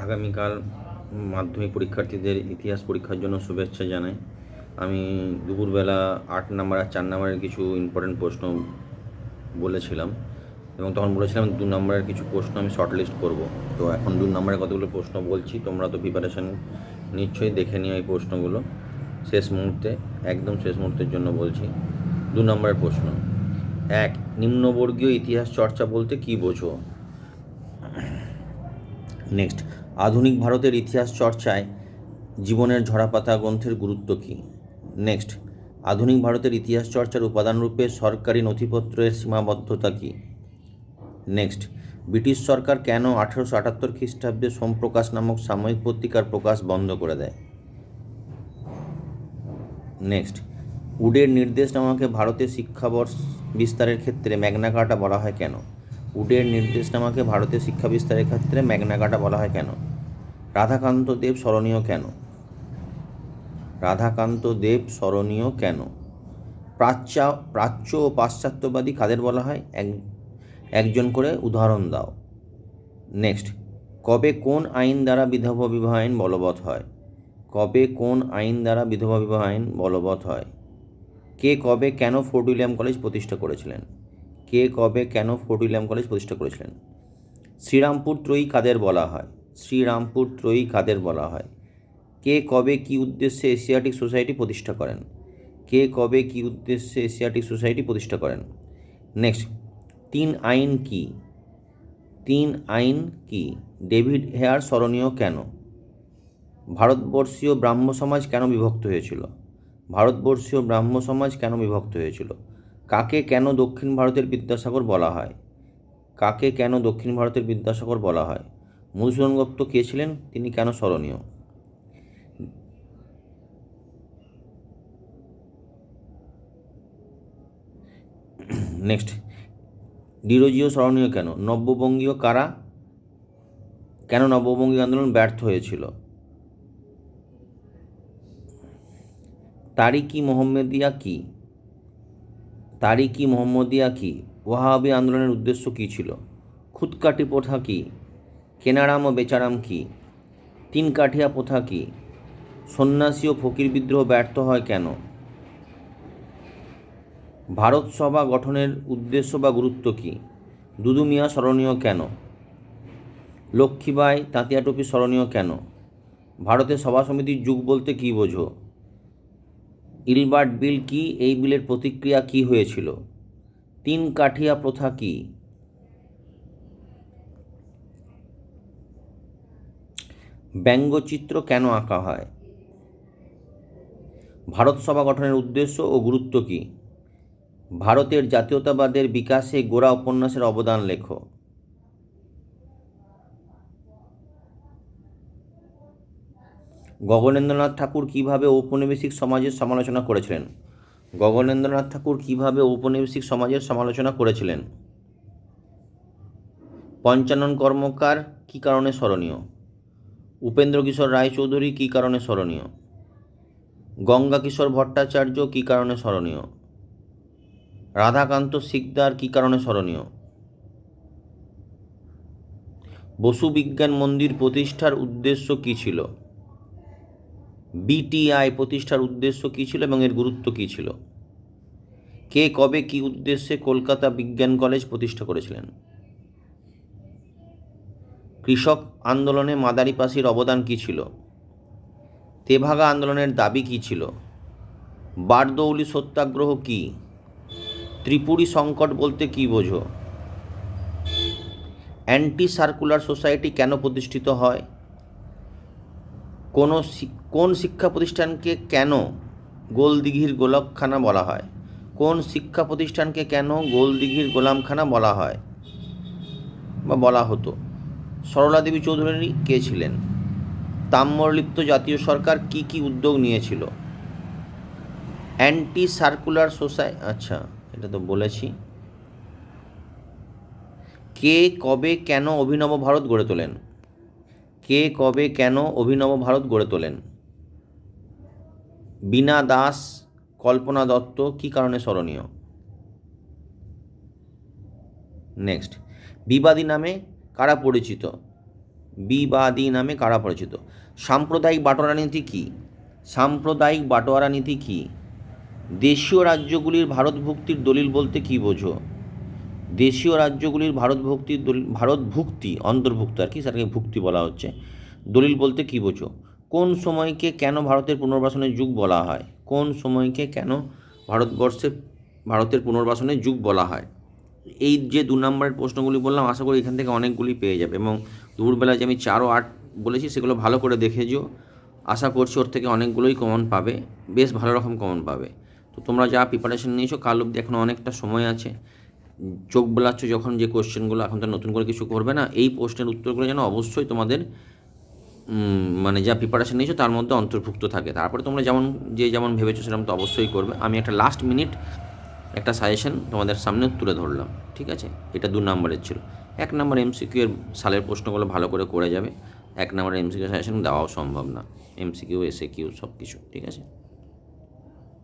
আগামীকাল মাধ্যমিক পরীক্ষার্থীদের ইতিহাস পরীক্ষার জন্য শুভেচ্ছা জানাই। আমি দুপুরবেলা 8 নাম্বার আর 4 নাম্বারের কিছু ইম্পর্টেন্ট প্রশ্ন বলেছিলাম এবং তখন বলেছিলাম 2 নাম্বারের কিছু প্রশ্ন আমি শর্টলিস্ট করব। তো এখন 2 নাম্বারের কতগুলো প্রশ্ন বলছি, তোমরা তো প্রিপারেশান নিশ্চয়ই দেখে নিও এই প্রশ্নগুলো। শেষ মুহূর্তে, একদম শেষ মুহূর্তের জন্য বলছি। 2 নম্বরের প্রশ্ন। 1, নিম্নবর্গীয় ইতিহাস চর্চা বলতে কী বোঝো? নেক্সট, আধুনিক ভারতের ইতিহাস চর্চায় জীবনের ঝরাপাতা গ্রন্থের গুরুত্ব কী? নেক্সট, আধুনিক ভারতের ইতিহাস চর্চার উপাদানরূপে সরকারি নথিপত্রের সীমাবদ্ধতা কী? নেক্সট, ব্রিটিশ সরকার কেন 1878 খ্রিস্টাব্দে সোমপ্রকাশ নামক সাময়িক পত্রিকার প্রকাশ বন্ধ করে দেয়? নেক্সট, উডের নির্দেশনামাকে ভারতে শিক্ষাবর্ষ বিস্তারের ক্ষেত্রে ম্যাগনা কার্টা বলা হয় কেন? উডের নির্দেশনামাকে ভারতে শিক্ষা বিস্তারের ক্ষেত্রে ম্যাগনা কার্টা বলা হয় কেন? রাধাকান্ত দেব স্মরণীয় কেন? রাধাকান্ত দেব স্মরণীয় কেন? প্রাচ্য ও পাশ্চাত্যবাদী কাদের বলা হয়? একজন করে উদাহরণ দাও। নেক্সট, কবে কোন আইন দ্বারা বিধবা বিবাহ আইন বলবৎ হয়? কবে কোন আইন দ্বারা বিধবা বিবাহ আইন বলবৎ হয়? কে কবে কেন ফোর্ট উইলিয়াম কলেজ প্রতিষ্ঠা করেছিলেন? কে কবে কেন ফোর্ট উইলিয়াম কলেজ প্রতিষ্ঠা করেছিলেন? শ্রীরামপুর ত্রয়ী কাদের বলা হয়? শ্রীরামপুর ত্রয়ী কাদের বলা হয়? কে কবে কী উদ্দেশ্যে এশিয়াটিক সোসাইটি প্রতিষ্ঠা করেন? কে কবে কী উদ্দেশ্যে এশিয়াটিক সোসাইটি প্রতিষ্ঠা করেন? নেক্সট, 3 আইন কি? 3 আইন কি? ডেভিড হেয়ার স্মরণীয় কেন? ভারতবর্ষীয় ব্রাহ্ম সমাজ কেন বিভক্ত হয়েছিল? ভারতবর্ষীয় ব্রাহ্ম সমাজ কেন বিভক্ত হয়েছিল? কাকে কেন দক্ষিণ ভারতের বিদ্যাসাগর বলা হয়? কাকে কেন দক্ষিণ ভারতের বিদ্যাসাগর বলা হয়? মধুসূদন গুপ্ত কে ছিলেন? তিনি কেন স্মরণীয়? নেক্সট, ডিরোজিও স্মরণীয় কেন? নব্যবঙ্গীয় কারা? কেন নব্যবঙ্গীয় আন্দোলন ব্যর্থ হয়েছিল? তারিকি মোহাম্মদিয়া কি? তারিকি মোহাম্মদিয়া কি? ওয়াহাবি আন্দোলনের উদ্দেশ্য কী ছিল? খুদকাঠি প্রথা কি? কেনারাম ও বেচারাম কি? 3 কাঠিয়া প্রথা কি? সন্ন্যাসী ও ফকির বিদ্রোহ ব্যর্থ হয় কেন? ভারত সভা গঠনের উদ্দেশ্য বা গুরুত্ব কী? দুদু মিয়া স্মরণীয় কেন? লক্ষ্মীবাঈ তাঁতিয়া টুপি স্মরণীয় কেন? ভারতের সভা সমিতির যুগ বলতে কী বোঝো? ইলবার্ট বিল কি? এই বিলের প্রতিক্রিয়া কী হয়েছিল? 3 কাঠিয়া প্রথা কী? ব্যঙ্গচিত্র কেন আঁকা হয়? ভারত সভা গঠনের উদ্দেশ্য ও গুরুত্ব কী? ভারতের জাতীয়তাবাদের বিকাশে গোরা উপন্যাসের অবদান লেখো। গগনেন্দ্রনাথ ঠাকুর কীভাবে ঔপনিবেশিক সমাজের সমালোচনা করেছিলেন? গগনেন্দ্রনাথ ঠাকুর কীভাবে ঔপনিবেশিক সমাজের সমালোচনা করেছিলেন? পঞ্চানন কর্মকার কী কারণে স্মরণীয়? উপেন্দ্র কিশোর রায়চৌধুরী কী কারণে স্মরণীয়? গঙ্গা কিশোর ভট্টাচার্য কী কারণে স্মরণীয়? রাধাকান্ত সিকদার কী কারণে স্মরণীয়? বসু বিজ্ঞান মন্দির প্রতিষ্ঠার উদ্দেশ্য কী ছিল? বিটিআই প্রতিষ্ঠার উদ্দেশ্য কী ছিল এবং এর গুরুত্ব কী ছিল? কে কবে কী উদ্দেশ্যে কলকাতা বিজ্ঞান কলেজ প্রতিষ্ঠা করেছিলেন? কৃষক আন্দোলনে মাদারিপাসির অবদান কী ছিল? তেভাগা আন্দোলনের দাবি কী ছিল? বারদৌলি সত্যাগ্রহ কী? ত্রিপুরী সংকট বলতে কী বোঝো? অ্যান্টি সার্কুলার সোসাইটি কেন প্রতিষ্ঠিত হয়? কোন শিক্ষা প্রতিষ্ঠানকে কেন গোলদিঘির গোলামখানা বলা হয়? কোন শিক্ষা প্রতিষ্ঠানকে কেন গোলদিঘির গোলামখানা বলা হয় বা বলা হতো? সরলা দেবী চৌধুরী কে ছিলেন? তাম্রলিপ্ত জাতীয় সরকার কি কি উদ্যোগ নিয়েছিল? অ্যান্টি সার্কুলার সোসাইটি, আচ্ছা এটা তো বলেছি। কে কবে কেন অভিনব ভারত গড়ে তোলেন? কে কবে কেন অভিনব ভারত গড়ে তোলেন? বীণা দাস, কল্পনা দত্ত কী কারণে স্মরণীয়? নেক্সট, বিবাদী নামে কারা পরিচিত? বিবাদী নামে কারা পরিচিত? সাম্প্রদায়িক বাটোয়ারা নীতি কী? সাম্প্রদায়িক বাটোয়ারা নীতি কী? দেশীয় রাজ্যগুলির ভারতভুক্তির দলিল বলতে কী বোঝো? দেশীয় রাজ্যগুলির ভারতভুক্তির দলিল, ভারতভুক্তি অন্তর্ভুক্ত আর কি, সেটাকে ভুক্তি বলা হচ্ছে, দলিল বলতে কী বোঝো? কোন সময়কে কেন ভারতের পুনর্বাসনের যুগ বলা হয়? কোন সময়কে কেন ভারতের পুনর্বাসনের যুগ বলা হয়? এই যে 2 নম্বরের প্রশ্নগুলি বললাম, আশা করি এখান থেকে অনেকগুলি পেয়ে যাবে, এবং দুপুরবেলায় যে আমি 4 ও 8 বলেছি সেগুলো ভালো করে দেখে যেও। আশা করছি ওর থেকে অনেকগুলোই কমন পাবে, বেশ ভালো রকম কমন পাবে। তো তোমরা যা প্রিপারেশন নিয়েছো, কাল অবধি এখনও অনেকটা সময় আছে। চোখ বোলাচ্ছ যখন যে কোশ্চেনগুলো, এখন তো নতুন করে কিছু করবে না, এই প্রশ্নের উত্তরগুলো যেন অবশ্যই তোমাদের মানে যা প্রিপারেশন নিয়েছো তার মধ্যে অন্তর্ভুক্ত থাকে। তারপরে তোমরা যেমন ভেবেছো সেরকম তো অবশ্যই করবে। আমি একটা লাস্ট মিনিট একটা সাজেশন তোমাদের সামনে তুলে ধরলাম, ঠিক আছে? এটা 2 নম্বরের ছিল। 1 নম্বর এমসিকিউ এর সালের প্রশ্নগুলো ভালো করে করে যাবে। 1 নম্বরের এমসিকিউ সাজেশন দেওয়াও সম্ভব না, এমসিকিউ এসএকিউ সব কিছু, ঠিক আছে?